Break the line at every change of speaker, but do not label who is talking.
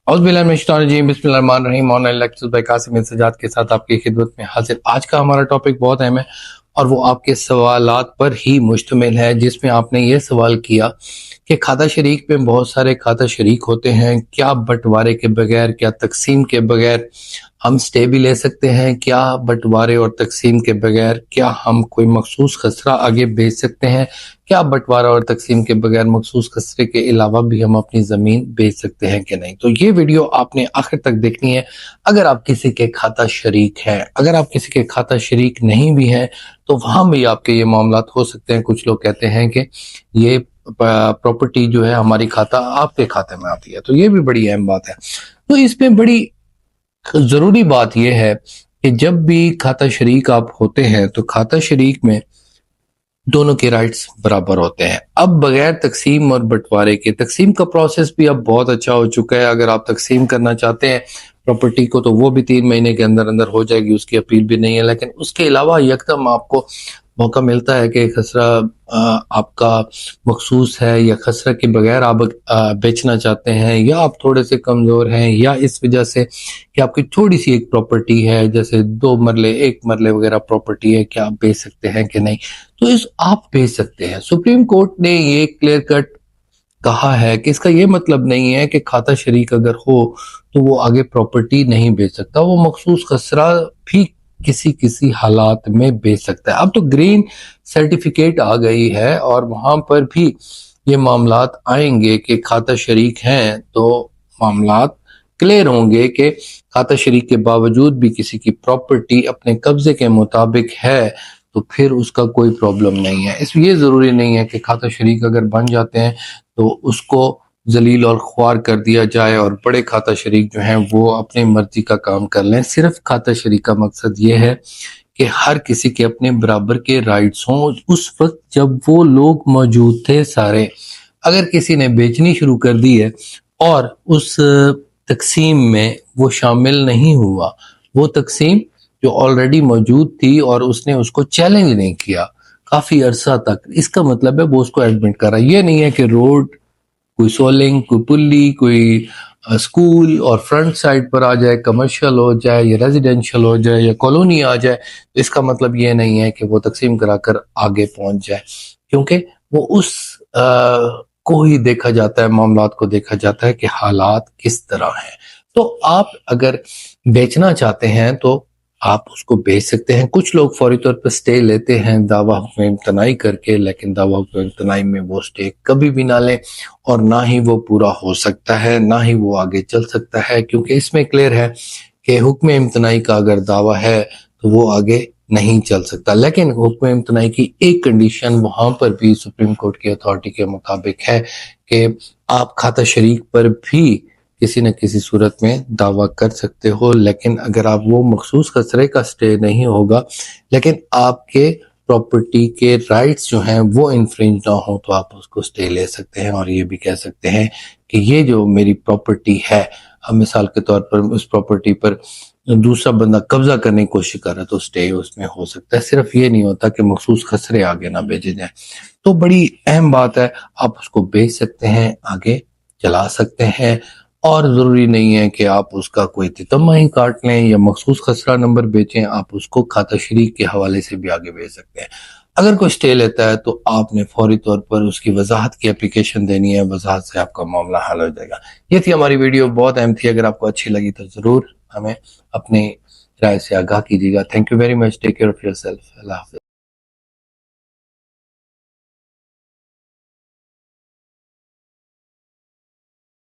बिस्मिल्लाहिर्रहमानिर्रहीम। भाई कासिम सजाद के साथ आपकी खिदमत में हाजिर। आज का हमारा टॉपिक बहुत अहम है और वो आपके सवालात पर ही मुश्तमिल है, जिसमें आपने ये सवाल किया कि खाता शरीक में बहुत सारे खाता शरीक होते हैं, क्या बंटवारे के बगैर, क्या तकसीम के बगैर हम स्टे भी ले सकते हैं? क्या बंटवारे और तकसीम के बगैर क्या हम कोई मखसूस खसरा आगे भेज सकते हैं? क्या बंटवारा और तकसीम के बगैर मखसूस खसरे के अलावा भी हम अपनी ज़मीन बेच सकते हैं कि नहीं? तो ये वीडियो आपने आखिर तक देखनी है अगर आप किसी के खाता शरीक हैं। अगर आप किसी के खाता शरीक नहीं भी हैं तो वहाँ भी आपके ये मामलात हो सकते हैं। कुछ लोग कहते हैं कि ये प्रॉपर्टी जो है हमारी खाता आपके खाते में आती है, तो ये भी बड़ी अहम बात है। तो इसमें बड़ी ज़रूरी बात यह है कि जब भी खाता शरीक आप होते हैं तो खाता शरीक में दोनों के राइट्स बराबर होते हैं। अब बगैर तकसीम और बंटवारे के, तकसीम का प्रोसेस भी अब बहुत अच्छा हो चुका है। अगर आप तकसीम करना चाहते हैं प्रॉपर्टी को तो वो भी 3 महीने के अंदर अंदर हो जाएगी, उसकी अपील भी नहीं है। लेकिन उसके अलावा यकदम आपको मौका मिलता है कि खसरा आपका मखसूस है या खसरा के बगैर आप बेचना चाहते हैं, या आप थोड़े से कमज़ोर हैं, या इस वजह से कि आपकी थोड़ी सी एक प्रॉपर्टी है, जैसे 2 मरले 1 मरले वगैरह प्रॉपर्टी है, क्या आप बेच सकते हैं कि नहीं? तो इस आप बेच सकते हैं। सुप्रीम कोर्ट ने ये क्लियर कट कहा है कि इसका ये मतलब नहीं है कि खाता शरीक अगर हो तो वो आगे प्रॉपर्टी नहीं बेच सकता, वो मखसूस खसरा भी किसी किसी हालात में बेच सकता है। अब तो ग्रीन सर्टिफिकेट आ गई है और वहां पर भी ये मामलात आएंगे कि खाता शरीक हैं तो मामलात क्लियर होंगे कि खाता शरीक के बावजूद भी किसी की प्रॉपर्टी अपने कब्जे के मुताबिक है तो फिर उसका कोई प्रॉब्लम नहीं है। इस ये ज़रूरी नहीं है कि खाता शरीक अगर बन जाते हैं तो उसको जलील और ख्वार कर दिया जाए और बड़े खाता शरीक जो हैं वो अपनी मर्जी का काम कर लें। सिर्फ खाता शरीक का मकसद ये है कि हर किसी के अपने बराबर के राइट्स हों। उस वक्त जब वो लोग मौजूद थे सारे, अगर किसी ने बेचनी शुरू कर दी है और उस तकसीम में वो शामिल नहीं हुआ, वो तकसीम जो ऑलरेडी मौजूद थी और उसने उसको चैलेंज नहीं किया काफी अरसा तक, इसका मतलब है वो उसको एडमिट कर रहा है। ये नहीं है कि रोड, कोई सोलिंग, कोई पुल्ली, कोई स्कूल और फ्रंट साइड पर आ जाए, कमर्शियल हो जाए या रेजिडेंशियल हो जाए या कॉलोनी आ जाए, तो इसका मतलब ये नहीं है कि वो तकसीम कराकर आगे पहुंच जाए, क्योंकि वो उस को ही देखा जाता है, मामलात को देखा जाता है कि हालात किस तरह हैं। तो आप अगर बेचना चाहते हैं तो आप उसको बेच सकते हैं। कुछ लोग फौरी तौर पर स्टे लेते हैं दावा हुक्म इम्तनाई करके, लेकिन दावा हुक्म इम्तनाई में वो स्टे कभी भी ना लें और ना ही वो पूरा हो सकता है, ना ही वो आगे चल सकता है, क्योंकि इसमें क्लियर है कि हुक्म इम्तनाई का अगर दावा है तो वो आगे नहीं चल सकता। लेकिन हुक्म इम्तनाई की एक कंडीशन वहां पर भी सुप्रीम कोर्ट की अथॉरिटी के मुताबिक है कि आप खाता शरीक पर भी किसी न किसी सूरत में दावा कर सकते हो, लेकिन अगर आप वो मखसूस खसरे का स्टे नहीं होगा लेकिन आपके प्रॉपर्टी के राइट्स जो हैं वो इन्फ्रिंज ना हो तो आप उसको स्टे ले सकते हैं और ये भी कह सकते हैं कि ये जो मेरी प्रॉपर्टी है, अब मिसाल के तौर पर उस प्रॉपर्टी पर दूसरा बंदा कब्जा करने की कोशिश कर रहा है तो स्टे उसमें हो सकता है। सिर्फ ये नहीं होता कि मखसूस खसरे आगे ना भेजे जाए। तो बड़ी अहम बात है, आप उसको बेच सकते हैं, आगे चला सकते हैं, और ज़रूरी नहीं है कि आप उसका कोई तितम्मा ही काट लें या मखसूस खसरा नंबर बेचें। आप उसको खाता शरीक के हवाले से भी आगे भेज सकते हैं। अगर कोई स्टे लेता है तो आपने फौरी तौर पर उसकी वजाहत की एप्लीकेशन देनी है, वजाहत से आपका मामला हल हो जाएगा। ये थी हमारी वीडियो, बहुत अहम थी। अगर आपको अच्छी लगी तो ज़रूर हमें अपनी राय से आगाह कीजिएगा। Thank you very much. Take care of yourself. अल्लाह हाफ़िज़।